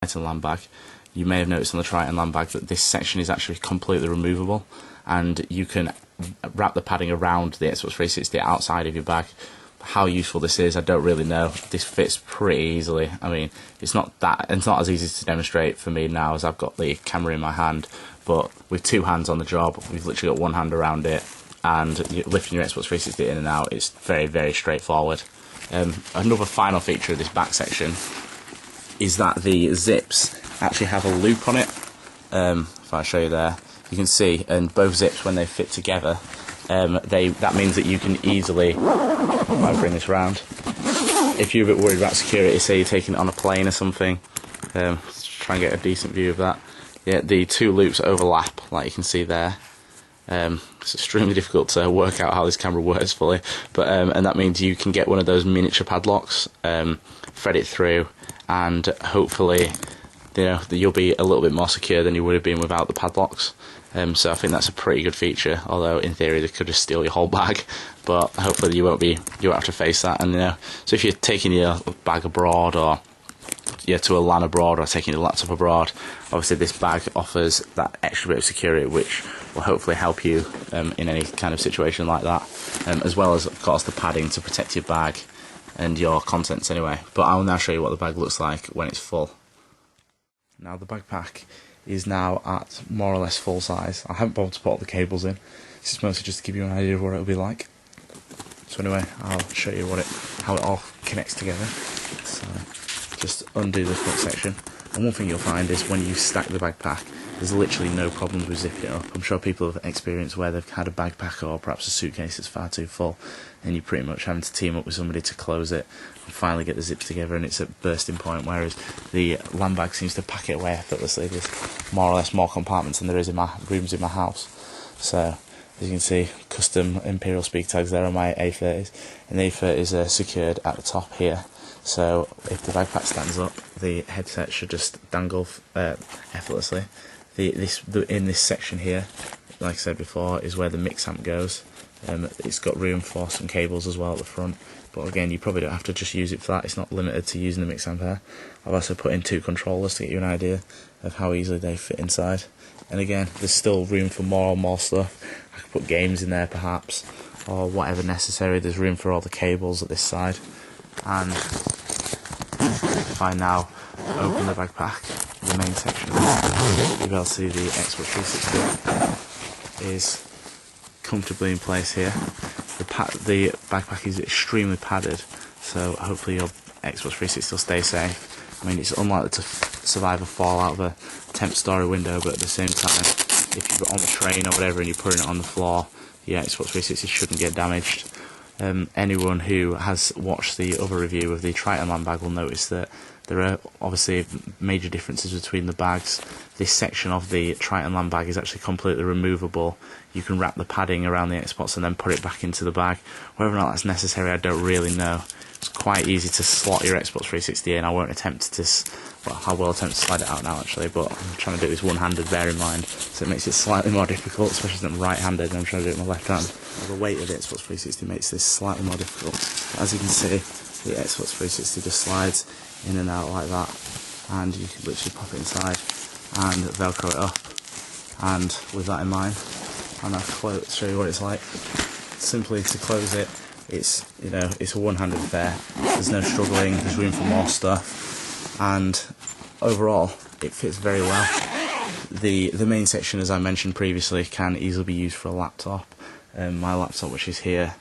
Triton land bag, you may have noticed on the Triton land bag that this section is actually completely removable, and you can wrap the padding around the Xbox 360 outside of your bag. How useful this is, I don't really know. This fits pretty easily. I mean, it's not as easy to demonstrate for me now as I've got the camera in my hand, but with two hands on the job, we've literally got one hand around it, and you're lifting your Xbox 360 in and out, it's very, very straightforward. Another final feature of this back section is that the zips actually have a loop on it. If I show you there, you can see, and both zips, when they fit together, that means that you can easily, I might bring this round, if you're a bit worried about security, say you're taking it on a plane or something, let's try and get a decent view of that. Yeah, the two loops overlap, like you can see there. It's extremely difficult to work out how this camera works fully, but and that means you can get one of those miniature padlocks, thread it through, and hopefully, you'll be a little bit more secure than you would have been without the padlocks. So I think that's a pretty good feature, although in theory they could just steal your whole bag, but hopefully you won't have to face that. And so if you're taking your bag abroad, or to a LAN abroad, or taking your laptop abroad, obviously this bag offers that extra bit of security, which will hopefully help you in any kind of situation like that, as well as, of course, the padding to protect your bag and your contents anyway. But I'll now show you what the bag looks like when it's full. Now the backpack is now at more or less full size. I haven't bothered to put all the cables in. This is mostly just to give you an idea of what it'll be like. So anyway, I'll show you how it all connects together. So just undo the front section. And one thing you'll find is when you stack the backpack, there's literally no problems with zipping it up. I'm sure people have experienced where they've had a backpack or perhaps a suitcase that's far too full, and you're pretty much having to team up with somebody to close it and finally get the zips together, and it's at bursting point, whereas the land bag seems to pack it away effortlessly. There's more or less more compartments than there is in my rooms in my house. So as you can see, custom Imperial speak tags there on my A30s, and the A30s are secured at the top here. So if the backpack stands up, the headset should just dangle effortlessly. In this section here, like I said before, is where the mix amp goes. It's got room for some cables as well at the front, but again, you probably don't have to just use it for that. It's not limited to using the mix amp here. I've also put in two controllers to get you an idea of how easily they fit inside. And again, there's still room for more and more stuff. I could put games in there perhaps, or whatever necessary. There's room for all the cables at this side. And if I now open the backpack, the main section, you'll be able to see the Xbox 360 is comfortably in place here. The backpack is extremely padded, so hopefully your Xbox 360 will stay safe. I mean, it's unlikely to survive a fall out of a 10th story window, but at the same time, if you're on the train or whatever and you're putting it on the floor, your Xbox 360 shouldn't get damaged. Anyone who has watched the other review of the Triton land bag will notice that there are obviously major differences between the bags. This section of the Triton land bag is actually completely removable. You can wrap the padding around the Xbox and then put it back into the bag. Whether or not that's necessary, I don't really know. It's quite easy to slot your Xbox 360 in. I won't attempt to, well, I will attempt to slide it out now actually, but I'm trying to do this one-handed, bear in mind, so it makes it slightly more difficult, especially since I'm right-handed and I'm trying to do it with my left hand. The weight of the Xbox 360 makes this slightly more difficult. As you can see, the Xbox 360 just slides in and out like that, and you can literally pop it inside and velcro it up. And with that in mind, I'll now show you what it's like. Simply to close it, it's a one-handed affair. There's no struggling, there's room for more stuff, and overall it fits very well. The main section, as I mentioned previously, can easily be used for a laptop. My laptop, which is here,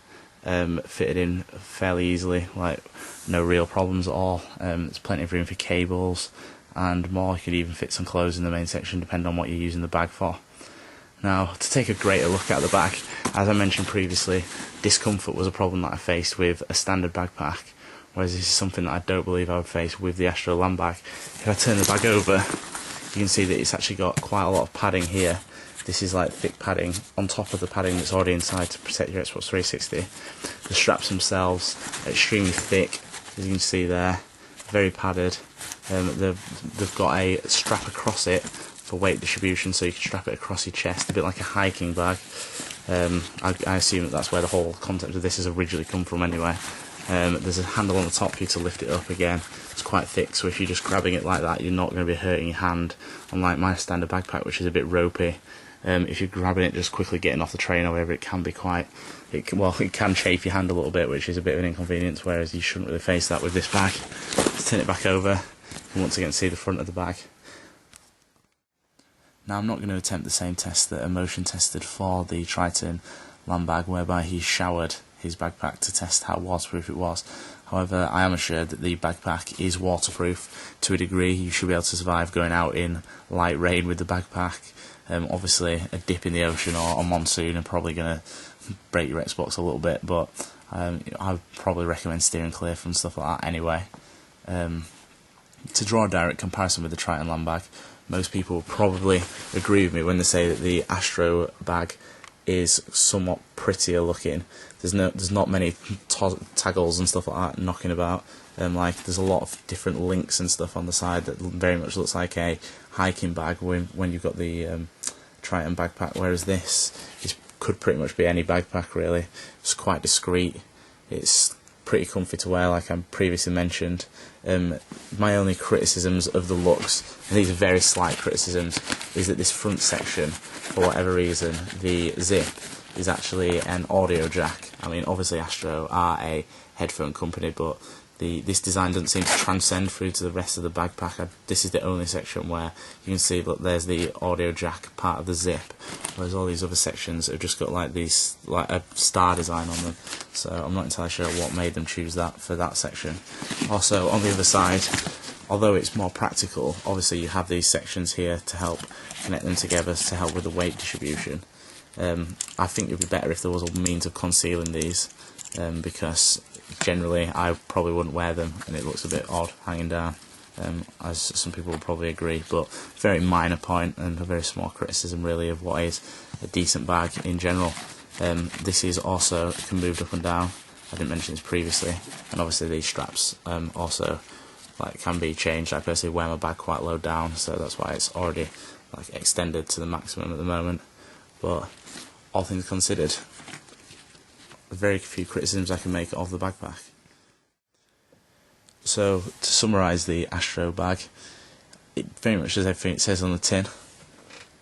fitted in fairly easily, like no real problems at all. There's plenty of room for cables and more. You could even fit some clothes in the main section depending on what you're using the bag for. Now, to take a greater look at the back, as I mentioned previously, discomfort was a problem that I faced with a standard backpack, whereas this is something that I don't believe I would face with the Astro land bag. If I turn the bag over, you can see that it's actually got quite a lot of padding here. This is like thick padding on top of the padding that's already inside to protect your Xbox 360. The straps themselves are extremely thick, as you can see there, very padded. They've got a strap across it for weight distribution, so you can strap it across your chest, a bit like a hiking bag. I assume that's where the whole concept of this has originally come from anyway. There's a handle on the top for you to lift it up again. It's quite thick, so if you're just grabbing it like that, you're not going to be hurting your hand, unlike my standard backpack, which is a bit ropey. If you're grabbing it just quickly getting off the train or whatever, it can be quite, it can chafe your hand a little bit, which is a bit of an inconvenience, whereas you shouldn't really face that with this bag. Let's turn it back over, and once again see the front of the bag. Now I'm not going to attempt the same test that Emotion tested for the Triton land bag, whereby he showered his backpack to test how waterproof it was. However, I am assured that the backpack is waterproof to a degree. You should be able to survive going out in light rain with the backpack. Obviously a dip in the ocean or a monsoon are probably going to break your Xbox a little bit, but I would probably recommend steering clear from stuff like that anyway. To draw a direct comparison with the Triton land bag, most people will probably agree with me when they say that the Astro bag is somewhat prettier looking. There's not many taggles and stuff like that knocking about. There's a lot of different links and stuff on the side that very much looks like a hiking bag when you've got the Triton backpack, whereas this could pretty much be any backpack really. It's quite discreet. It's pretty comfy to wear, like I previously mentioned. My only criticisms of the looks, and these are very slight criticisms, is that this front section, for whatever reason, the zip is actually an audio jack. I mean, obviously Astro are a headphone company, but this design doesn't seem to transcend through to the rest of the backpack. This is the only section where you can see, look, there's the audio jack part of the zip, whereas all these other sections have just got like a star design on them. So I'm not entirely sure what made them choose that for that section. Also, on the other side, although it's more practical, obviously you have these sections here to help connect them together to help with the weight distribution. I think it would be better if there was a means of concealing these, because generally I probably wouldn't wear them and it looks a bit odd hanging down, as some people will probably agree, but very minor point and a very small criticism really of what is a decent bag in general. This is also can move up and down. I didn't mention this previously, and obviously these straps also can be changed. I personally wear my bag quite low down, so that's why it's already extended to the maximum at the moment. But all things considered, very few criticisms I can make of the backpack. So to summarise the Astro bag, it very much does everything it says on the tin.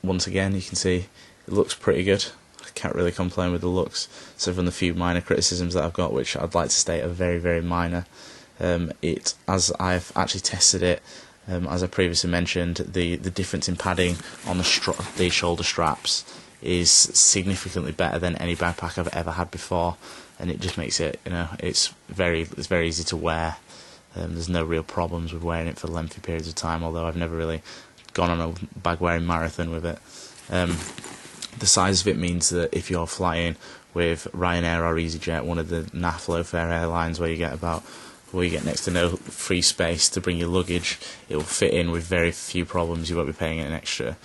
Once again, you can see it looks pretty good. I can't really complain with the looks, so from the few minor criticisms that I've got, which I'd like to state are very, very minor. As I've actually tested it, as I previously mentioned, the difference in padding on the shoulder straps is significantly better than any backpack I've ever had before, and it just makes it, it's very easy to wear. There's no real problems with wearing it for lengthy periods of time, although I've never really gone on a bag wearing marathon with it. The size of it means that if you're flying with Ryanair or EasyJet, one of the naff low-fare airlines where you get next to no free space to bring your luggage, it will fit in with very few problems. You won't be paying an extra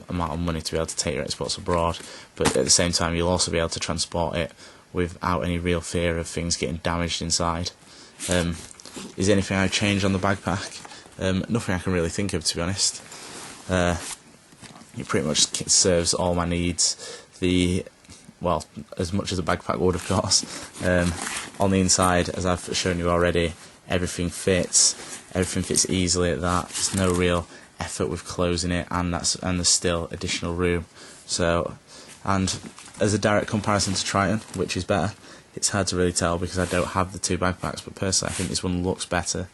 amount of money to be able to take your Xbox abroad, but at the same time you'll also be able to transport it without any real fear of things getting damaged inside. Is there anything I'd change on the backpack? Nothing I can really think of, to be honest. It pretty much serves all my needs. As much as a backpack would, of course. On the inside, as I've shown you already, everything fits. Everything fits easily at that. There's no real effort with closing it, and there's still additional room. So, and as a direct comparison to Triton, which is better, it's hard to really tell because I don't have the two backpacks, but personally I think this one looks better.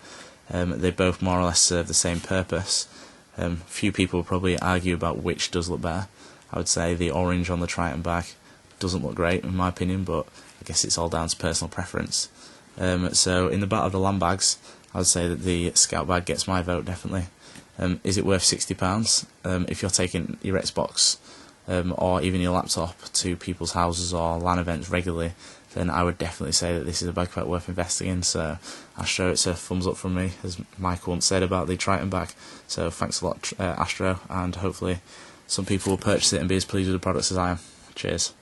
They both more or less serve the same purpose. Few people will probably argue about which does look better. I would say the orange on the Triton bag doesn't look great in my opinion, but I guess it's all down to personal preference. So in the battle of the land bags, I would say that the Scout bag gets my vote, definitely. Is it worth £60? If you're taking your Xbox or even your laptop to people's houses or LAN events regularly, then I would definitely say that this is a backpack worth investing in. So Astro, it's a thumbs up from me, as Michael once said about the Triton bag. So thanks a lot, Astro, and hopefully some people will purchase it and be as pleased with the products as I am. Cheers.